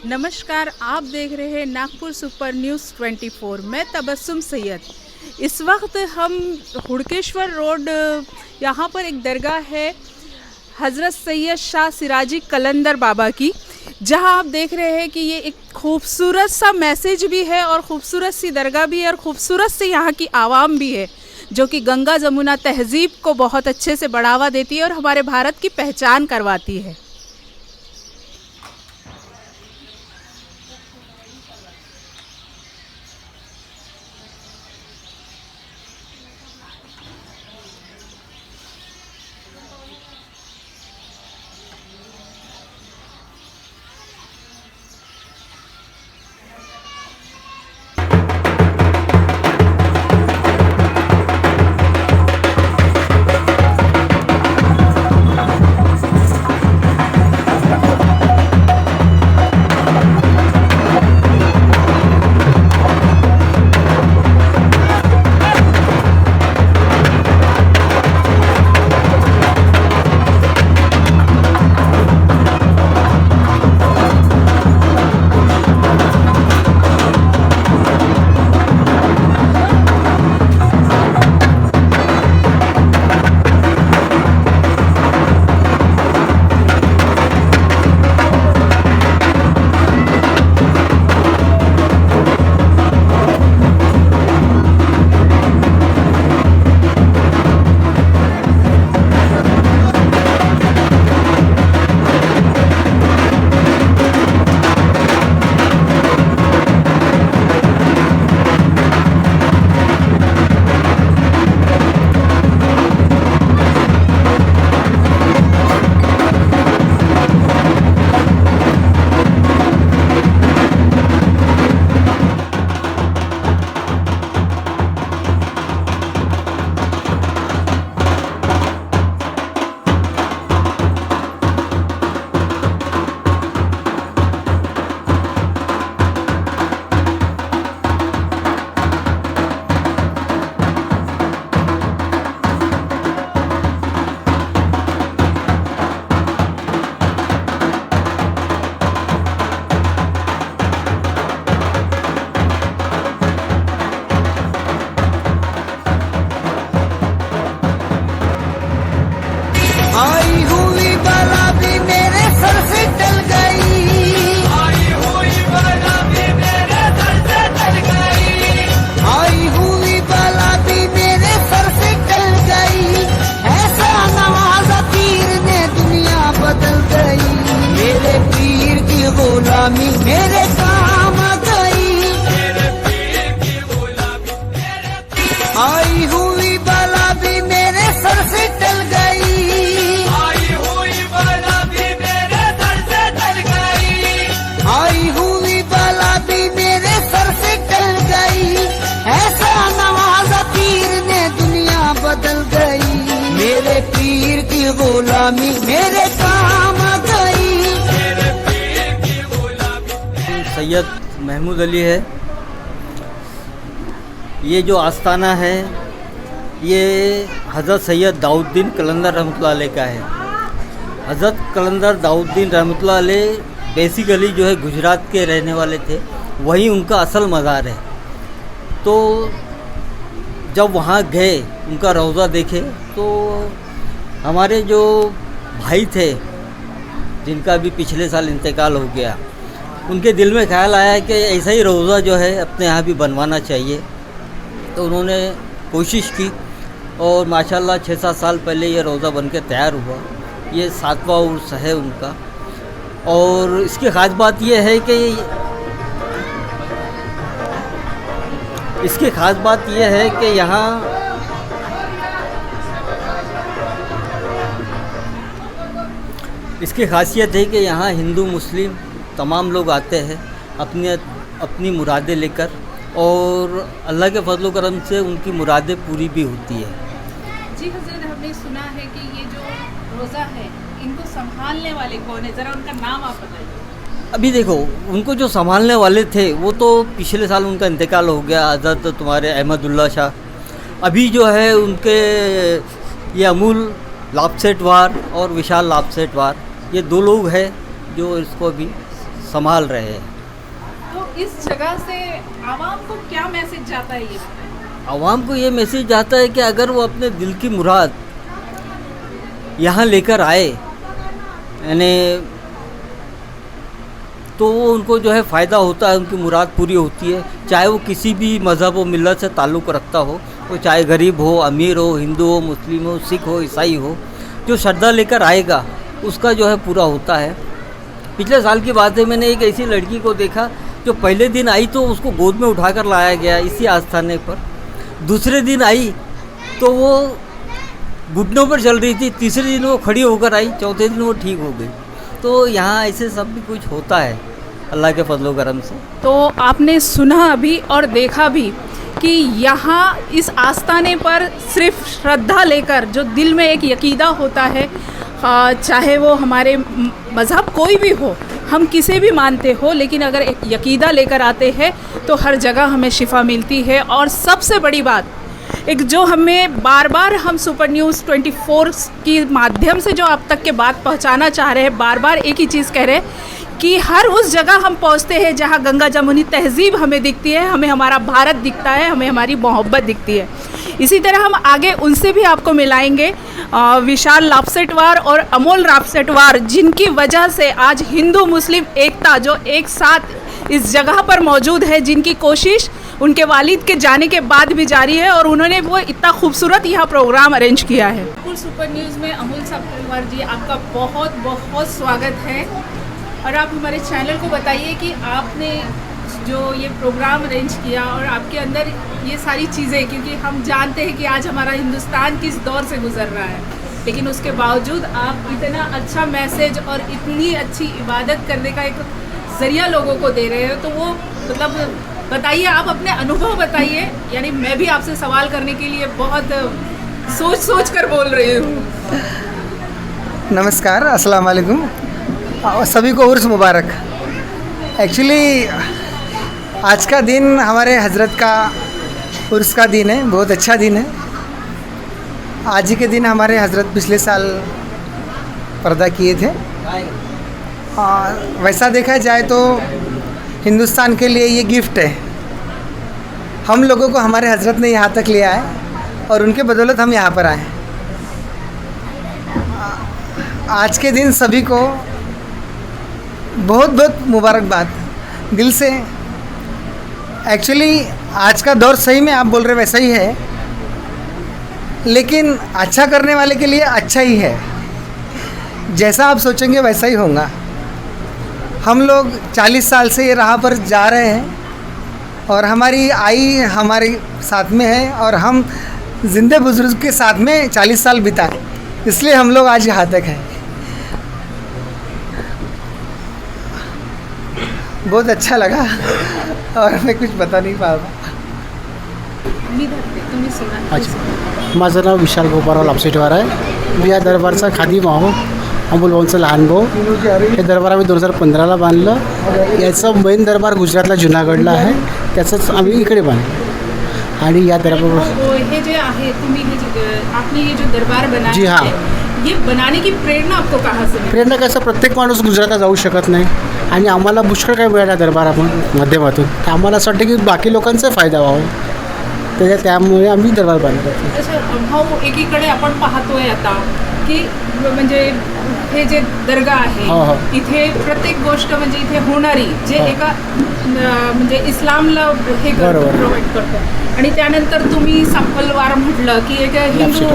नमस्कार, आप देख रहे हैं नागपुर सुपर न्यूज़ 24। मैं तबस्सुम सैयद। इस वक्त हम हुड़केश्वर रोड, यहाँ पर एक दरगाह है हज़रत सैयद शाह सिराजी कलंदर बाबा की, जहाँ आप देख रहे हैं कि ये एक खूबसूरत सा मैसेज भी है और ख़ूबसूरत सी दरगाह भी है और ख़ूबसूरत से यहाँ की आवाम भी है, जो कि गंगा जमुना तहज़ीब को बहुत अच्छे से बढ़ावा देती है और हमारे भारत की पहचान करवाती है। आई हुई बला भी मेरे सर से टल गई, आई हुई बला भी मेरे सर से टल गई, आई हुई बला भी मेरे सर से टल गई। ऐसा नवाजा पीर ने दुनिया बदल गई, मेरे पीर की गुलामी मेरे काम आ गई, मेरे पीर की गुलामी मेरे। आई हुई बला भी मेरे सर से टल गई, आई हुई बला भी मेरे सर से टल गई। ऐसा नवाजा पीर ने दुनिया बदल गई, मेरे पीर की गुलामी मेरे काम आ गई, मेरे पीर की गुलामी। सैयद महमूद अली है। ये जो आस्थाना है ये हज़रत सैयद दाऊद्दीन कलंदर रहमतुल्लाह अलैह का है। हज़रत कलंदर दाऊद्दीन रहमतुल्लाह अलैह बेसिकली जो है गुजरात के रहने वाले थे, वहीं उनका असल मज़ार है। तो जब वहाँ गए, उनका रौज़ा देखे, तो हमारे जो भाई थे जिनका भी पिछले साल इंतकाल हो गया, उनके दिल में ख्याल आया कि ऐसा ही रौज़ा जो है अपने यहाँ भी बनवाना चाहिए। तो उन्होंने कोशिश की और माशाल्लाह 6-7 साल पहले ये रौज़ा बन के तैयार हुआ। ये 7वां उर्स है उनका। और इसकी ख़ास बात यह है कि यहाँ इसकी खासियत है कि यहाँ हिंदू मुस्लिम तमाम लोग आते हैं अपनी मुरादें लेकर और अल्लाह के फजल करम से उनकी मुरादें पूरी भी होती है। जी हजरत, हमने सुना है कि ये जो रोज़ा है इनको संभालने वाले कौन है, ज़रा उनका नाम आप बताइए। अभी देखो, उनको जो संभालने वाले थे वो तो पिछले साल उनका इंतकाल हो गया, हज़रत तुम्हारे अहमदुल्ला शाह। अभी जो है उनके ये अमूल लापसेटवार और विशाल लापसेटवार, ये 2 लोग हैं जो इसको अभी संभाल रहे हैं। तो इस जगह से आवाम को क्या मैसेज जाता है ये बताइए? आवाम को ये मैसेज जाता है कि अगर वो अपने दिल की मुराद यहाँ लेकर आए, यानी तो वो उनको जो है फ़ायदा होता है, उनकी मुराद पूरी होती है। चाहे वो किसी भी मज़हब व मिल्लत से ताल्लुक़ रखता हो, वो चाहे गरीब हो, अमीर हो, हिंदू हो, मुस्लिम हो, सिख हो, ईसाई हो, जो श्रद्धा लेकर आएगा उसका जो है पूरा होता है। पिछले साल की बात है, मैंने एक ऐसी लड़की को देखा जो पहले दिन आई तो उसको गोद में उठाकर लाया गया इसी आस्थाने पर। दूसरे दिन आई तो वो घुटनों पर चल रही थी, तीसरे दिन वो खड़ी होकर आई, चौथे दिन वो ठीक हो गई। तो यहाँ ऐसे सब भी कुछ होता है अल्लाह के फजल करम से। तो आपने सुना अभी और देखा भी कि यहाँ इस आस्थाने पर सिर्फ श्रद्धा लेकर, जो दिल में एक यकीदा होता है, चाहे वो हमारे मज़हब कोई भी हो, हम किसे भी मानते हो, लेकिन अगर एक यकीदा लेकर आते हैं तो हर जगह हमें शिफा मिलती है। और सबसे बड़ी बात, एक जो हमें बार बार हम सुपर न्यूज़ 24 की माध्यम से जो आप तक के बात पहुंचाना चाह रहे हैं, बार बार एक ही चीज़ कह रहे हैं कि हर उस जगह हम पहुंचते हैं जहां गंगा जमुनी तहज़ीब हमें दिखती है, हमें हमारा भारत दिखता है, हमें हमारी मोहब्बत दिखती है। इसी तरह हम आगे उनसे भी आपको मिलाएंगे, विशाल लापसेटवार और अमोल लापसेटवार, जिनकी वजह से आज हिंदू मुस्लिम एकता जो एक साथ इस जगह पर मौजूद है, जिनकी कोशिश उनके वालिद के जाने के बाद भी जारी है और उन्होंने वो इतना खूबसूरत यहाँ प्रोग्राम अरेंज किया है। फुल सुपर न्यूज़ में अमोल लापसेटवार जी, आपका बहुत बहुत स्वागत है। और आप हमारे चैनल को बताइए कि आपने जो ये प्रोग्राम अरेंज किया और आपके अंदर ये सारी चीज़ें, क्योंकि हम जानते हैं कि आज हमारा हिंदुस्तान किस दौर से गुजर रहा है, लेकिन उसके बावजूद आप इतना अच्छा मैसेज और इतनी अच्छी इबादत करने का एक ज़रिया लोगों को दे रहे हो। तो वो मतलब बताइए, आप अपने अनुभव बताइए। यानी मैं भी आपसे सवाल करने के लिए बहुत सोच कर बोल रही हूँ। नमस्कार, अस्सलाम वालेकुम, सभी को उर्स मुबारक। एक्चुअली आज का दिन हमारे हजरत का उर्स का दिन है, बहुत अच्छा दिन है। आज ही के दिन हमारे हजरत पिछले साल पर्दा किए थे। वैसा देखा जाए तो हिंदुस्तान के लिए ये गिफ्ट है। हम लोगों को हमारे हजरत ने यहाँ तक ले आए और उनके बदौलत हम यहाँ पर आए। आज के दिन सभी को बहुत बहुत मुबारकबाद दिल से। एक्चुअली आज का दौर सही में आप बोल रहे वैसा ही है, लेकिन अच्छा करने वाले के लिए अच्छा ही है। जैसा आप सोचेंगे वैसा ही होगा। हम लोग 40 साल से ये राह पर जा रहे हैं और हमारी आई हमारे साथ में है और हम जिंदे बुजुर्ग के साथ में 40 साल बिताए, इसलिए हम लोग आज यहाँ तक हैं। बहुत अच्छा लगा और मैं कुछ बता नहीं पा रहा। अच्छा, माझं नाव विशाल गोपाराव लापसेटवार आहे. मी या दरबारचा खादिम आहो. अमोल भाऊंचं लहान भाऊ. हे दरबार आम्ही 2015ला बांधलं. याचं मेन दरबार गुजरातला जुनागडला आहे, त्याचंच आम्ही इकडे बांधलं. आणि या दरबार हे जे आहे तुम्ही आपने ये जो दरबार बनाया जी हाँ. ये बनाने की प्रेरणा आपको कहाँ से मिली? प्रेरणा कसं, प्रत्येक माणूस गुजरातला जाऊ शकत नाही आणि आम्हाला पुष्कळ काय मिळाला दरबारातून माध्यमातून, तर आम्हाला असं वाटतं की बाकी लोकांचा फायदा व्हावा, त्यामुळे आम्ही दरबार बांधतो. तसं भाऊ एकीकडे आपण पाहतोय आता की म्हणजे हे जे दर्गा आहे इथे प्रत्येक गोष्ट म्हणजे इथे होणारी जे एका म्हणजे इस्लामला हे प्रोव्हाइड करतो आणि त्यानंतर तुम्ही सापलवार म्हटलं की एक हिंदू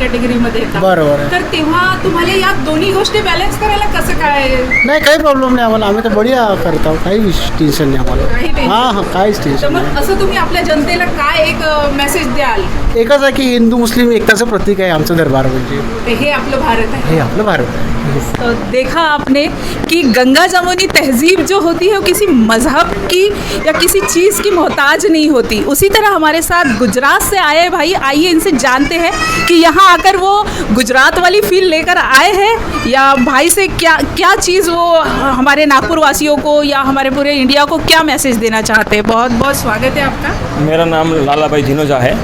कॅटेगरीमध्ये येतात, बरोबर. तर तेव्हा तुम्हाला या दोन्ही गोष्टी बॅलन्स करायला कसं काय? नाही, काही प्रॉब्लेम नाही आम्हाला. आम्ही तर बढिया करतो, काही टेन्शन नाही आम्हाला. हां, काहीच तर टेन्शन मग नाही. असं तुम्ही आपल्या जनतेला काय एक मेसेज द्याल? एकच आहे की हिंदू मुस्लिम एकताचं प्रतीक आहे आमचं दरबार, म्हणजे हे आपलं भारत आहे. हे आपलं भारत आहे. तो देखा आपने कि गंगा जमुनी तहजीब जो होती है वो किसी मज़हब की या किसी चीज़ की मोहताज नहीं होती। उसी तरह हमारे साथ गुजरात से आए भाई, आइए इनसे जानते हैं कि यहाँ आकर वो गुजरात वाली फील लेकर आए हैं या भाई से क्या क्या चीज़ वो हमारे नागपुर वासियों को या हमारे पूरे इंडिया को क्या मैसेज देना चाहते हैं। बहुत बहुत स्वागत है आपका। मेरा नाम लाला भाई जिनोजा है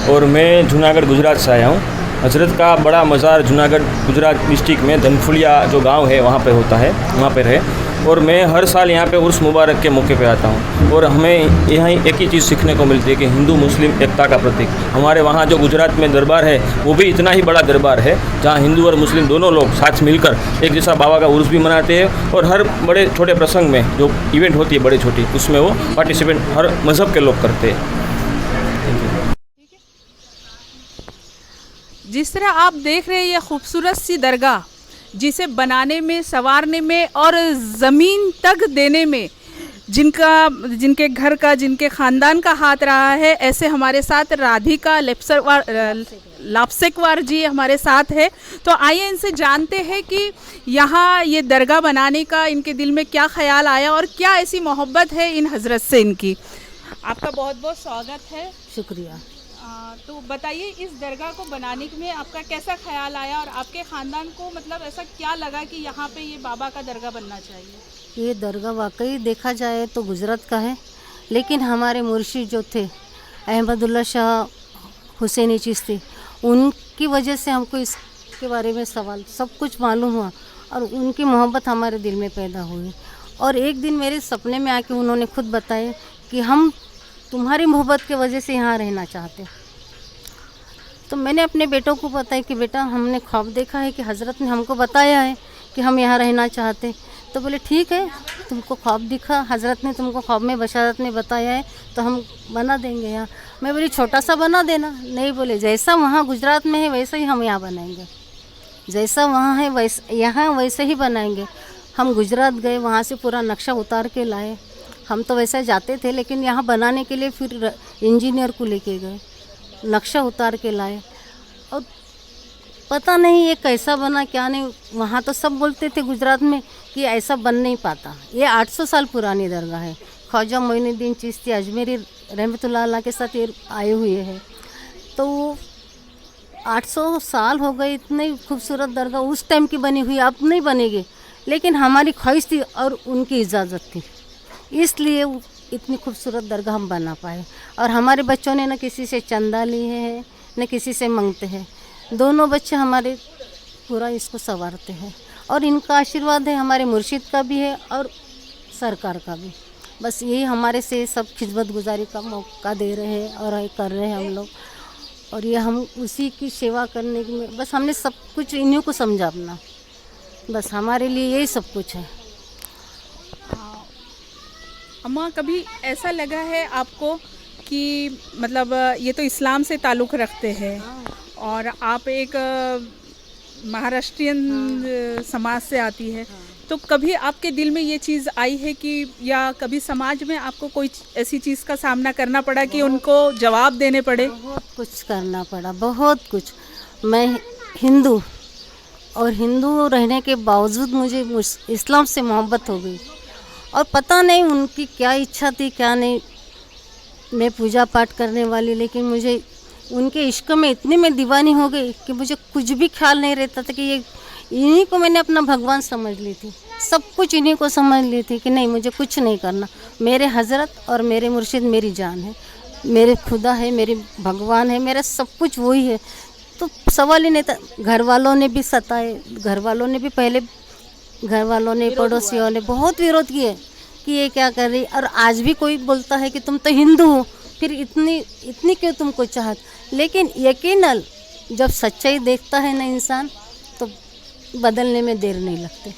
और मैं जूनागढ़ गुजरात से आया हूँ। हजरत का बड़ा मज़ार जूनागढ़ गुजरात डिस्ट्रिक्ट में धनफुलिया जो गांव है वहाँ पे होता है, वहाँ पे रहे। और मैं हर साल यहाँ पे उर्स मुबारक के मौके पे आता हूँ और हमें यहाँ एक ही चीज़ सीखने को मिलती है कि हिंदू मुस्लिम एकता का प्रतीक। हमारे वहाँ जो गुजरात में दरबार है वो भी इतना ही बड़ा दरबार है जहाँ हिंदू और मुस्लिम दोनों लोग साथ मिलकर एक जैसा बाबा का उर्स भी मनाते हैं और हर बड़े छोटे प्रसंग में जो इवेंट होती है बड़ी छोटी उसमें वो पार्टिसिपेट हर मज़हब के लोग करते हैं। जिस तरह आप देख रहे हैं ये खूबसूरत सी दरगाह, जिसे बनाने में, संवारने में और ज़मीन तक देने में जिनके घर का, जिनके ख़ानदान का हाथ रहा है, ऐसे हमारे साथ राधिका लापसेकवार जी हमारे साथ है। तो आइए इनसे जानते हैं कि यहाँ ये दरगाह बनाने का इनके दिल में क्या ख्याल आया और क्या ऐसी मोहब्बत है इन हज़रत से इनकी। आपका बहुत बहुत स्वागत है। शुक्रिया। तो बताइए इस दरगाह को बनाने में आपका कैसा ख्याल आया और आपके ख़ानदान को मतलब ऐसा क्या लगा कि यहाँ पे ये बाबा का दरगाह बनना चाहिए। ये दरगाह वाकई देखा जाए तो गुजरात का है, लेकिन हमारे मुर्शिद जो थे अहमदुल्ला शाह हुसैनी चिश्ती, उनकी वजह से हमको इसके बारे में सवाल सब कुछ मालूम हुआ और उनकी मोहब्बत हमारे दिल में पैदा हुई। और एक दिन मेरे सपने में आके उन्होंने खुद बताया कि हम तुम्हारी मोहब्बत की वजह से यहाँ रहना चाहते। तो मैंने अपने बेटों को बताया कि बेटा हमने ख्वाब देखा है कि हज़रत ने हमको बताया है कि हम यहाँ रहना चाहते। तो बोले ठीक है, तुमको ख्वाब दिखा, हज़रत ने तुमको ख्वाब में बशारत में बताया है तो हम बना देंगे यहाँ। मैं बोली छोटा सा बना देना। नहीं, बोले जैसा वहाँ गुजरात में है वैसा ही हम यहाँ बनाएंगे, जैसा वहाँ है वैसा यहाँ वैसे ही बनाएंगे। हम गुजरात गए, वहाँ से पूरा नक्शा उतार के लाए। हम तो वैसे जाते थे, लेकिन यहाँ बनाने के लिए फिर इंजीनियर को लेके गए, नक्शा उतार के लाए और पता नहीं ये कैसा बना क्या नहीं। वहाँ तो सब बोलते थे गुजरात में कि ऐसा बन नहीं पाता। ये 800 साल पुरानी दरगाह है। ख्वाजा मोइनुद्दीन चिश्ती अजमेरी रहमतुल्लाह अलैह के साथ ये आए हुए हैं। तो 800 साल हो गए, इतनी खूबसूरत दरगाह उस टाइम की बनी हुई, अब नहीं बनेगी, लेकिन हमारी ख्वाहिश थी और उनकी इजाज़त थी, इसलिए इतनी खूबसूरत दरगाह हम बना पाए। और हमारे बच्चों ने न किसी से चंदा लिए है न किसी से मांगते हैं। दोनों बच्चे हमारे पूरा इसको संवारते हैं और इनका आशीर्वाद है, हमारे मुर्शिद का भी है और सरकार का भी। बस यही हमारे से सब खिदमत गुजारी का मौका दे रहे हैं और ये कर रहे हैं हम लोग। और ये हम उसी की सेवा करने में बस हमने सब कुछ इन्हीं को समझा अपना, बस हमारे लिए यही सब कुछ है। अम्मा, कभी ऐसा लगा है आपको कि मतलब ये तो इस्लाम से ताल्लुक़ रखते हैं और आप एक महाराष्ट्रियन समाज से आती है, तो कभी आपके दिल में ये चीज़ आई है कि या कभी समाज में आपको कोई ऐसी चीज़ का सामना करना पड़ा कि उनको जवाब देने पड़े? बहुत कुछ करना पड़ा, बहुत कुछ। मैं हिंदू और हिंदू रहने के बावजूद मुझे इस्लाम से मोहब्बत हो गई और पता नहीं उनकी क्या इच्छा थी क्या नहीं। मैं पूजा पाठ करने वाली, लेकिन मुझे उनके इश्क में इतनी मैं दीवानी हो गई कि मुझे कुछ भी ख्याल नहीं रहता था कि ये इन्हीं को मैंने अपना भगवान समझ ली थी, सब कुछ इन्हीं को समझ ली थी कि नहीं मुझे कुछ नहीं करना। मेरे हज़रत और मेरे मुर्शिद मेरी जान है, मेरे खुदा है, मेरे भगवान है, मेरा सब कुछ वही है। तो सवाल ही नहीं था। घर वालों ने भी सताए, घर वालों ने भी पहले, घर वालों ने पड़ोसियों ने बहुत विरोध किए कि ये क्या कर रही। और आज भी कोई बोलता है कि तुम तो हिंदू हो, फिर इतनी क्यों तुमको चाहत। लेकिन यकीनन जब सच्चाई देखता है ना इंसान, तो बदलने में देर नहीं लगती।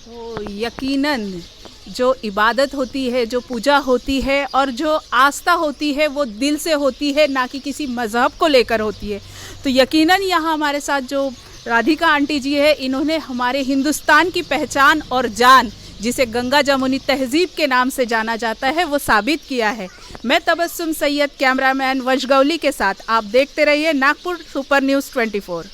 तो यकीनन जो इबादत होती है, जो पूजा होती है और जो आस्था होती है वो दिल से होती है, ना कि किसी मज़हब को लेकर होती है। तो यकीनन यहाँ हमारे साथ जो राधिका आंटी जी है, इन्होंने हमारे हिंदुस्तान की पहचान और जान, जिसे गंगा जमुनी तहजीब के नाम से जाना जाता है, वो साबित किया है। मैं तबस्सुम सैयद, कैमरामैन वशगौली के साथ आप देखते रहिए नागपुर सुपर न्यूज़ 24।